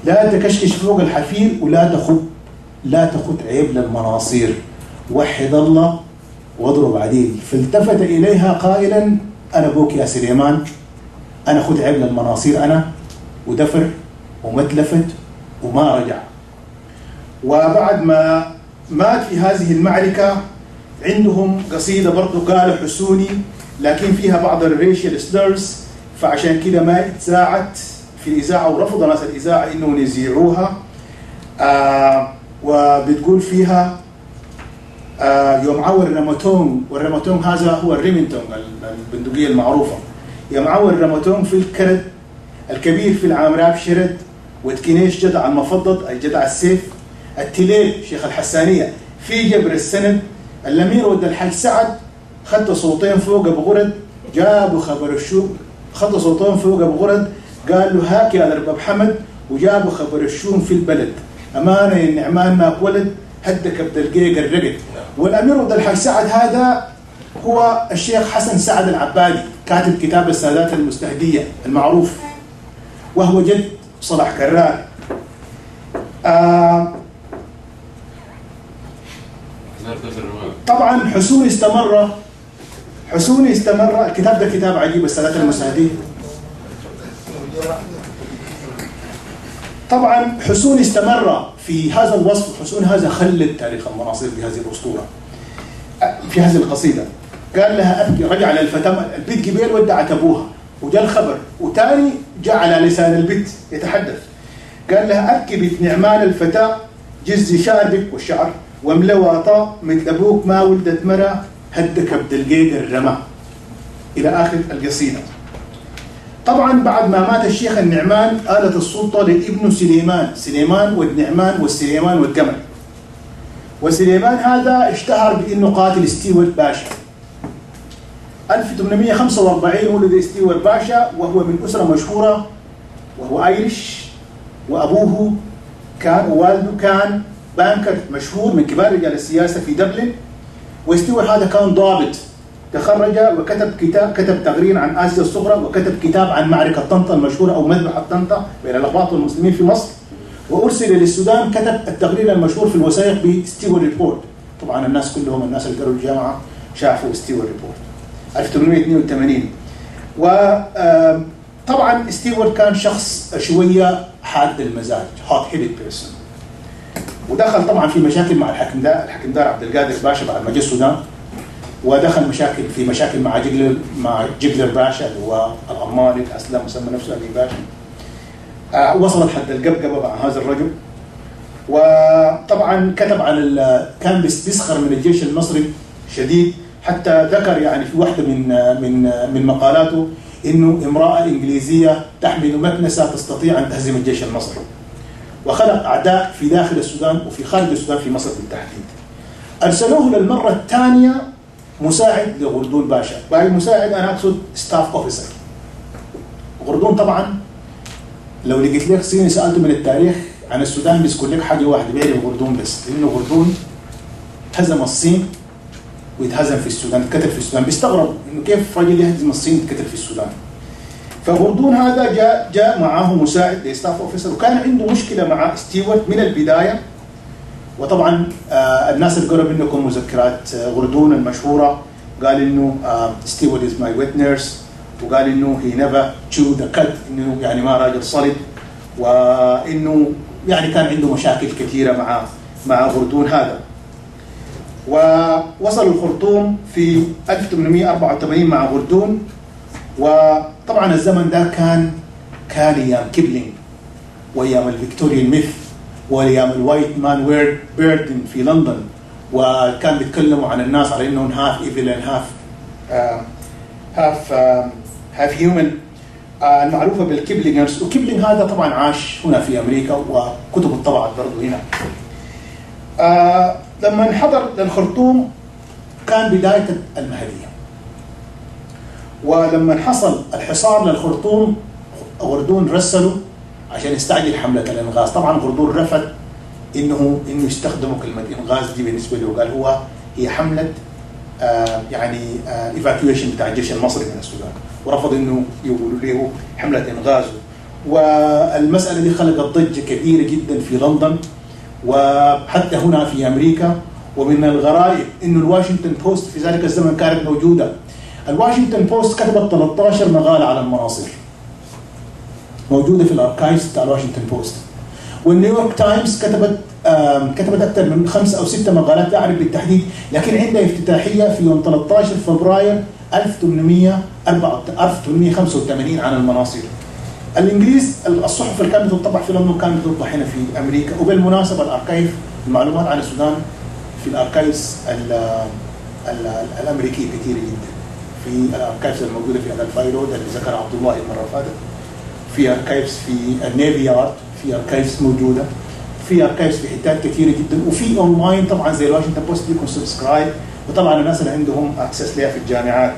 لا تكشكش فوق الحفير لا تخد عيب للمناصير، وحد الله واضرب عديل. فالتفت اليها قائلا انا ابوك يا سليمان، انا خد عيب للمناصير انا، ودفر ومتلفت وما رجع. وبعد ما مات في هذه المعركة عندهم قصيدة برضو قال حسوني لكن فيها بعض الريشيال سليرز، فعشان كده ما اتذاعت في الإذاعة ورفض ناس الإذاعة إنهم يذيعوها. وبتقول فيها يوم عور الرماتون، والرماتون هذا هو الريمنتون البندقية المعروفة. يوم عور الرماتون في الكرد الكبير في العامراب شرد، وتكينيش جدع المفضض أي جدع السيف، التليل شيخ الحسانية في جبر السند، الأمير ود الحاج سعد خد صوتين فوق أبو غرد، جابوا خبر الشوق، خد صوتين فوق أبو غرد قال له هاك يا رباب حمد، وجابوا خبر الشوم في البلد، أمانة يا النعمان ماك ولد هدك بدلقيق الرقد. والأمير ود الحاج سعد هذا هو الشيخ حسن سعد العبادي كاتب كتاب السادات المستهدية المعروف، وهو جد صلاح كرار. طبعا حسوني استمر الكتاب ده كتاب عجيب السادات المستهدية. طبعا حسوني استمر في هذا الوصف، حسوني هذا خلد تاريخ المناصير بهذه الأسطورة في هذه القصيدة. قال لها أبكي، رجع للفتاة البيت قبيل ودعت أبوها وجاء الخبر، وتاني جاء على لسان البيت يتحدث. قال لها أبكي بنت نعمان الفتاة جز شاربك والشعر وملواطا مثل أبوك ما ولدت مرة هدك بدلقيق الرمى إلى آخر القصيدة. طبعا بعد ما مات الشيخ النعمان آلت السلطة لابنه سليمان والنعمان والسليمان والقمر. وسليمان هذا اشتهر بأنه قاتل ستيوارت باشا. 1845 ولد ستيوارت باشا، وهو من أسرة مشهورة، وهو ايرش، وأبوه ووالده كان بانكر مشهور من كبار رجال السياسة في دبلن. وستيوارت هذا كان ضابط، تخرج كتب تقرير عن آسيا الصغرى، وكتب كتاب عن معركة طنطا المشهورة أو مذبحة طنطا بين الأقباط والمسلمين في مصر، وأرسل للسودان كتب التقرير المشهور في الوثائق بستيوارت ريبورت. طبعا الناس كلهم الناس اللي قروا الجامعة شافوا ستيوارت ريبورت 1882. وطبعا ستيوارت كان شخص شوية حاد المزاج، هوت هيدد بيرسون، ودخل طبعا في مشاكل مع الحكمدار عبد القادر باشا بعد ما جاء السودان، ودخل مشاكل مع جيجلر باشا اللي هو الألماني الأسلم مسمى نفسه أبي باشا. وصلت حد القبقبة مع هذا الرجل. وطبعا كتب عن كان بيسخر من الجيش المصري شديد، حتى ذكر يعني في واحدة من مقالاته إنه امرأة إنجليزية تحمل مكنسة تستطيع أن تهزم الجيش المصري. وخلق أعداء في داخل السودان وفي خارج السودان في مصر بالتحديد. أرسلوه للمرة الثانية مساعد لغردون باشا. باقي مساعد أنا أقصد ستاف أوفيسر. غردون طبعا لو لقيت لك صيني سألته من التاريخ عن السودان بيذكر لك حاجة واحدة بيعرف غردون بس، لأنه غردون هزم الصين ويتهزم في السودان، اتكتل في السودان. بيستغرب إنه كيف رجل يهزم الصين يتكتل في السودان. فغردون هذا جاء معاه مساعد لستاف أوفيسر، وكان عنده مشكلة مع ستيوارت من البداية. وطبعا الناس اللي قرأوا منكم مذكرات غردون المشهورة قال إنه ستيوارت is my witness، وقال إنه he never chewed the cud، إنه يعني ما راجل صلب، وإنه يعني كان عنده مشاكل كثيرة مع غردون هذا. ووصل الخرطوم في 1884 مع غردون. وطبعا الزمن ده كان ايام كيبلينج وايام الفيكتوريان ميث وايام الوايت مان بيردن في لندن، وكان بيتكلموا عن الناس على انهم هاف ايفل اند هاف هيومن، المعروفه بالكيبلينجرز. وكيبلينج هذا طبعا عاش هنا في امريكا وكتبه طبعت برضه هنا. لما انحضر للخرطوم كان بدايه المهديه، ولما حصل الحصار للخرطوم غردون رسلوا عشان يستعجل حملة الإنغاز. طبعا غردون رفض إنه يستخدموا كلمة إنغاز دي بالنسبة له، قال هي حملة يعني evacuation بتاع الجيش المصري من السودان، ورفض إنه يقولوا له حملة إنغاز. والمسألة دي خلقت ضجة كبيرة جدا في لندن وحتى هنا في أمريكا. ومن الغرائب إنه الواشنطن بوست في ذلك الزمن كانت موجودة. الواشنطن بوست كتبت 13 مقالة على المناصير موجودة في الاركايفز بتاع الواشنطن بوست. والنيويورك تايمز كتبت أكثر من 5 أو 6 مقالات لا أعرف بالتحديد، لكن عندها افتتاحية في يوم 13 فبراير 1885 عن المناصير. الإنجليز الصحف اللي كانت بتطبع في لندن كانت بتطبع هنا في أمريكا. وبالمناسبة الاركايف المعلومات عن السودان في الاركايفز الامريكي كثيره جدا، في الاركايفز الموجوده في الفاي رود اللي ذكر عبد الله المره اللي فاتت، في اركايفز في النيفي يارد، في اركايفز موجوده، في اركايفز في حتات كثيره جدا، وفي اونلاين طبعا زي الواشنطن بوست ليكم سبسكرايب، وطبعا الناس اللي عندهم اكسس لها في الجامعات.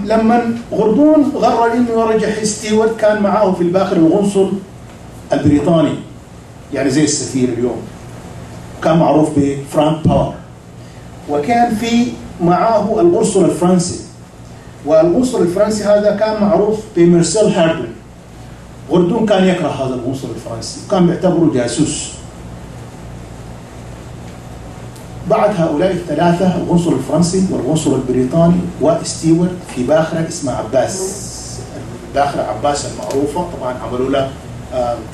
لما غردون قرر انه يرجع ستيوارت كان معاه في الباخر القنصل البريطاني، يعني زي السفير اليوم، كان معروف بفرانك باور، وكان في معاه القنصل الفرنسي، والقنصل الفرنسي هذا كان معروف بميرسيل هاربن. غردون كان يكره هذا القنصل الفرنسي، وكان بيعتبره جاسوس. بعد هؤلاء الثلاثة، القنصل الفرنسي والقنصل البريطاني وستيوارت، في باخرة اسمها عباس، الباخرة عباس المعروفة، طبعا عملوا لها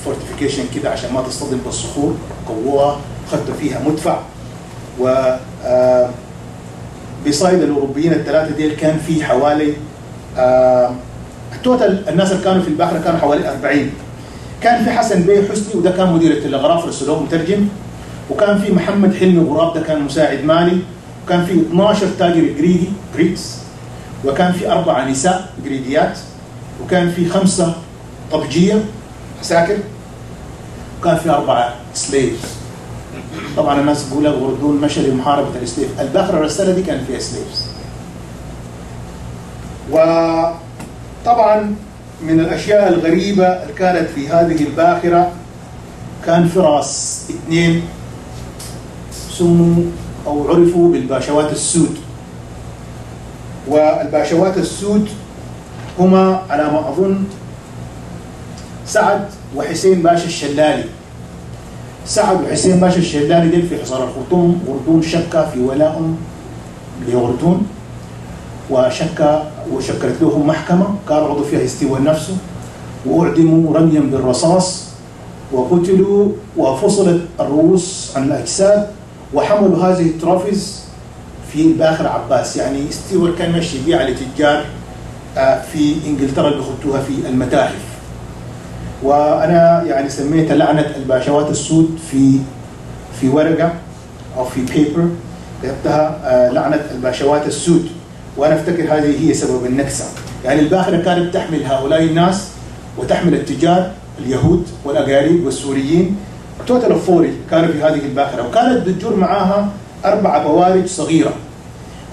فورتيفيكيشن كده عشان ما تصطدم بالصخور، قووها، خدوا فيها مدفع. و بصيد الاوروبيين الثلاثه ديل كان في حوالي التوتال الناس اللي كانوا في الباخره كانوا حوالي 40. كان في حسن بيه حسني وده كان مدير التلغراف رسلوه مترجم، وكان في محمد حلمي غراب ده كان مساعد مالي، وكان في 12 تاجر جريكس، وكان في 4 نساء جريديات، وكان في 5 طبجيه عساكر، وكان في 4 سليفز. طبعا الناس بيقول لك غردون مشى لمحاربه السليف، الباخره الرساله دي كان فيها سليفز. وطبعا من الاشياء الغريبه اللي كانت في هذه الباخره كان في راس 2 سموا او عرفوا بالباشوات السود، والباشوات السود هما على ما اظن سعد وحسين باشا الشلالي. سعد وحسين باشا الشلالي دول في حصار الخرطوم، غردون شك في ولائهم لغردون، وشكلت لهم محكمة كان عضو فيها ستيوارت نفسه، وأعدموا رميا بالرصاص وقتلوا، وفصلت الرؤوس عن الأجساد، وحملوا هذه التروفيز في الباخر عباس. يعني ستيوارت كان ماشي بيها على تجار في انجلترا اللي بيخطوها في المتاحف. وانا يعني سميتها لعنه الباشوات السود في ورقه او في بيبر، كتبتها لعنه الباشوات السود، وانا افتكر هذه هي سبب النكسه. يعني الباخره كانت تحمل هؤلاء الناس وتحمل التجار اليهود والاقارب والسوريين، توتال اوف 40 كانوا في هذه الباخره، وكانت بتجر معاها 4 بوارج صغيره.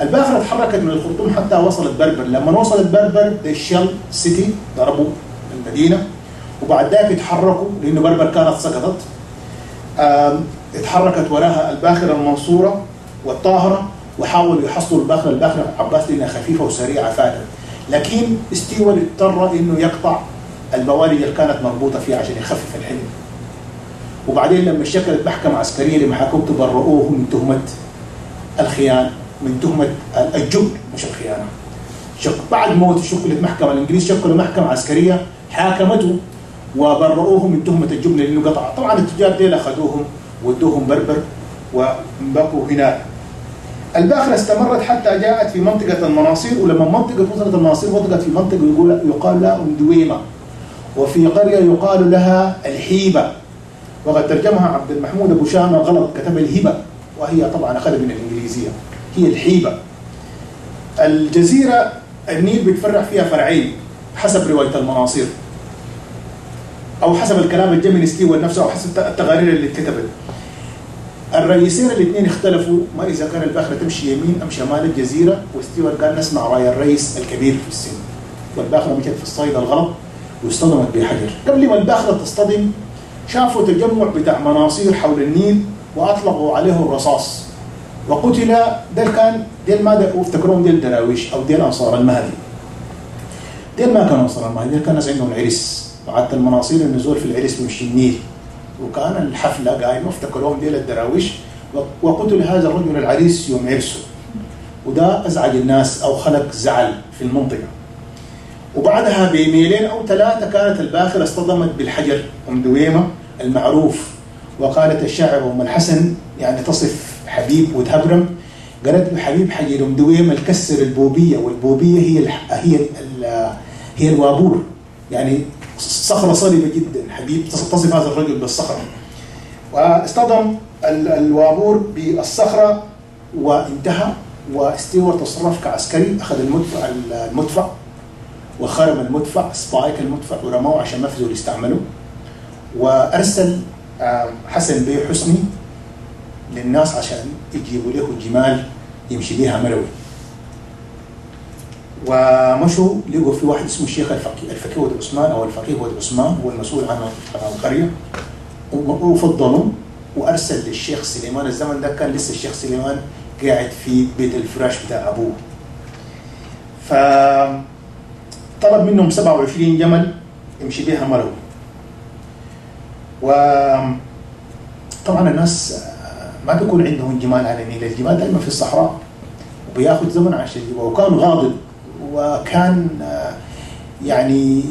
الباخره تحركت من الخرطوم حتى وصلت بربر، لما وصلت بربر الشل سيتي ضربوا المدينه، وبعد ذلك اتحركوا لانه بربر كانت سقطت، اتحركت وراها الباخره المنصوره والطاهره، وحاولوا يحصلوا الباخره عباس لانها خفيفه وسريعه فاتت، لكن ستيوارت اضطر انه يقطع البوارج اللي كانت مربوطه فيها عشان يخفف الحمل. وبعدين لما شكلت محكمه عسكريه لمحاكمته برؤوه من تهمه الخيانه، من تهمه الجبن مش الخيانه. بعد موت شكلت محكمه، الانجليز شكلوا محكمه عسكريه حاكمته وبرؤوه من تهمه الجبن لانه قطع. طبعا التجار ديل اخذوهم ودوهم بربر وبقوا هناك. الباخره استمرت حتى جاءت في منطقه المناصير، ولما وصلت المناصير وضعت في منطقه يقال لها دويمه، وفي قريه يقال لها الحيبه، وقد ترجمها عبد المحمود ابو شامه غلط، كتب الهبه وهي طبعا اخذها من الانجليزيه، هي الحيبه. الجزيره النيل بيتفرع فيها فرعين حسب روايه المناصير، او حسب الكلام اللي جاء من ستيوارت نفسه، او حسب التقارير اللي اتكتبت. الرئيسين الاثنين اختلفوا ما اذا كان الباخره تمشي يمين ام شمال الجزيره، وستيوارت قال نسمع راي الرئيس الكبير في السن، والباخره مشت في الصيد الغلط واصطدمت بحجر. قبل ما الباخره تصطدم شافوا تجمع بتاع مناصير حول النيل واطلقوا عليه الرصاص، وقتل ديل ما افتكروهم ديل دراويش او ديل انصار المهدي. ديل ما كانوا انصار المهدي، ديل كان ناس عندهم عرس، وعادة المناصير النزول في العرس بيمشي النيل، وكان الحفله قايمه افتكروهم ديل الدراويش، وقتل هذا الرجل العريس يوم عرسه، وده ازعج الناس او خلق زعل في المنطقه. وبعدها بميلين او 3 كانت الباخره اصطدمت بالحجر ام دويمه المعروف، وقالت الشاعر ام الحسن يعني تصف حبيب وتهبرم، قالت له حبيب حجر ام دويمه الكسر البوبيه، والبوبيه هي الوابور، يعني صخره صلبه جدا. حبيب تصف هذا الرجل بالصخره. واصطدم الوابور بالصخرة وانتهى، وستيوارت تصرف كعسكري، أخذ المدفع وخرم المدفع، سبايك المدفع ورموه عشان ما في زول يستعمله، وأرسل حسن بيه حسني للناس عشان يجيبوا له جمال يمشي بيها مروي. ومشوا لقوا في واحد اسمه الشيخ الفقيه ود عثمان أو الفقيه ود عثمان، هو المسؤول عن القرية، وفضلوا وأرسل للشيخ سليمان. الزمن ده كان لسه الشيخ سليمان قاعد في بيت الفراش بتاع أبوه. فطلب منهم 27 جمل يمشي بيها مروي. وطبعا الناس ما بيكون عندهم جمال على النيل، الجمال دائما في الصحراء وبياخذ زمن عشان يجيبها، وكان غاضب وكان يعني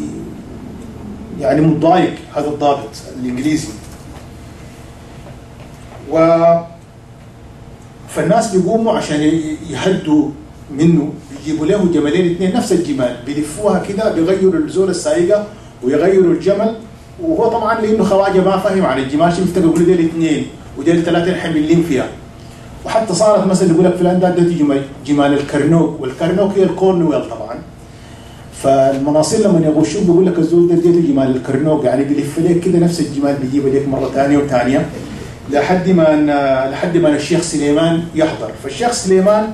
متضايق هذا الضابط الإنجليزي. فالناس بيقوموا عشان يهدوا منه، بيجيبوا له جملين اثنين نفس الجمال، بيلفوها كده، بيغيروا الزول السايقه ويغيروا الجمل. وهو طبعا لانه خواجه ما فاهم عن الجمال، شو بيفتكر يقول ديل اثنين وديل ثلاثه حملين فيها. وحتى صارت مثلا يقول لك فلان ده جمال الكرنوك، والكرنوك هي الكورنويل طبعا. فالمناصير لما يغشوه بيقول لك الزول ده اديته جمال الكرنوك، يعني بيلف لك كده نفس الجمال، بيجيبه لك مره ثانيه وثانيه لحد ما الشيخ سليمان يحضر. فالشيخ سليمان